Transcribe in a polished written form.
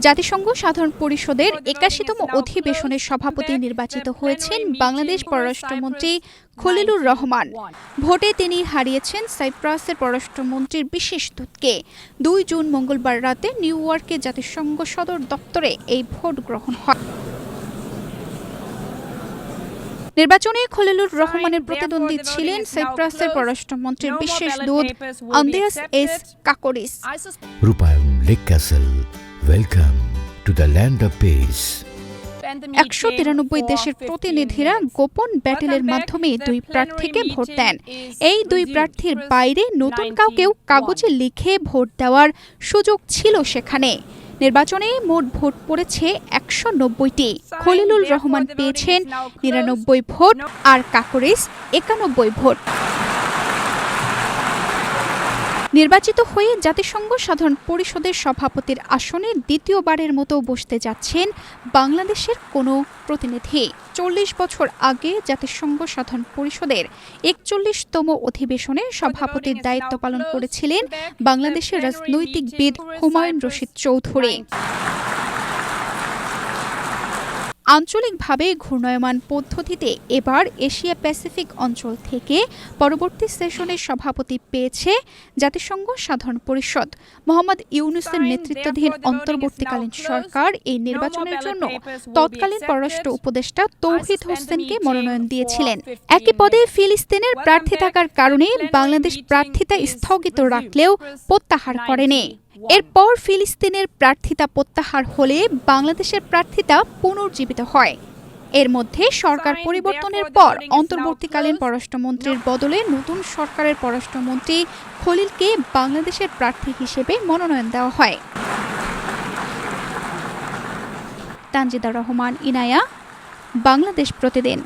জাতিসংঘ সাধারণ পরিষদের ৮১তম অধিবেশনের সভাপতি নির্বাচিত হয়েছেন বাংলাদেশ পররাষ্ট্রমন্ত্রী খলিলুর রহমান। ভোটে তিনি হারিয়েছেন সাইপ্রাসের পররাষ্ট্রমন্ত্রীর বিশেষ দূতকে। ২ জুন মঙ্গলবার রাতে নিউ ইয়র্কে জাতিসংঘ সদর দপ্তরে এই ভোট গ্রহণ হয়। নির্বাচনে খলিলুর রহমানের প্রতিদ্বন্দ্বী ছিলেন সাইপ্রাসের পররাষ্ট্রমন্ত্রীর বিশেষ দূত আন্দ্রেয়াস এস কাকোরিস। রূপায়ণ lake castle, welcome to the land of peace. ১৯৩ দেশের প্রতিনিধিরা গোপন ব্যাটেলের মাধ্যমে ২ প্রার্থীকে ভোট দেন। এই ২ প্রার্থীর বাইরে নতুন কাউকেও কাগজে লিখে ভোট দেওয়ার সুযোগ ছিল সেখানে। নির্বাচনে মোট ভোট পড়েছে ১৯০টি। খলিলুর রহমান পেয়েছেন ৯৯ ভোট আর কাকোরিস ৯১ ভোট। নির্বাচিত হয়ে জাতিসংঘ সাধারণ পরিষদের সভাপতির আসনে দ্বিতীয়বারের মতো বসতে যাচ্ছেন বাংলাদেশের কোনো প্রতিনিধি। ৪০ বছর আগে জাতিসংঘ সাধারণ পরিষদের ৪১তম অধিবেশনে সভাপতির দায়িত্ব পালন করেছিলেন বাংলাদেশের রাজনৈতিকবিদ হুমায়ুন রশীদ চৌধুরী। আঞ্চলিকভাবে ঘূর্ণায়মান পদ্ধতিতে এবার এশিয়া প্যাসিফিক অঞ্চল থেকে পরবর্তী সেশনের সভাপতি পেয়েছে জাতিসংঘ সাধারণ পরিষদ। মোহাম্মদ ইউনূসের নেতৃত্বাধীন অন্তর্বর্তীকালীন সরকার এই নির্বাচনের জন্য তৎকালীন পররাষ্ট্র উপদেষ্টা তৌহিদ হোসেনকে মনোনয়ন দিয়েছিলেন। একই পদে ফিলিস্তিনের প্রার্থী থাকার কারণে বাংলাদেশ প্রার্থিতা স্থগিত রাখলেও প্রত্যাহার করেনি। এরপর ফিলিস্তিনের প্রার্থিতা প্রত্যাহার হলে বাংলাদেশের প্রার্থিতা পুনর্জীবিত হয়। এর মধ্যে সরকার পরিবর্তনের পর অন্তর্বর্তীকালীন পররাষ্ট্রমন্ত্রীর বদলে নতুন সরকারের পররাষ্ট্রমন্ত্রী খলিলকে বাংলাদেশের প্রার্থী হিসেবে মনোনয়ন দেওয়া হয়। তানজিদা রহমান, ইনায়া, বাংলাদেশ প্রতিদিন।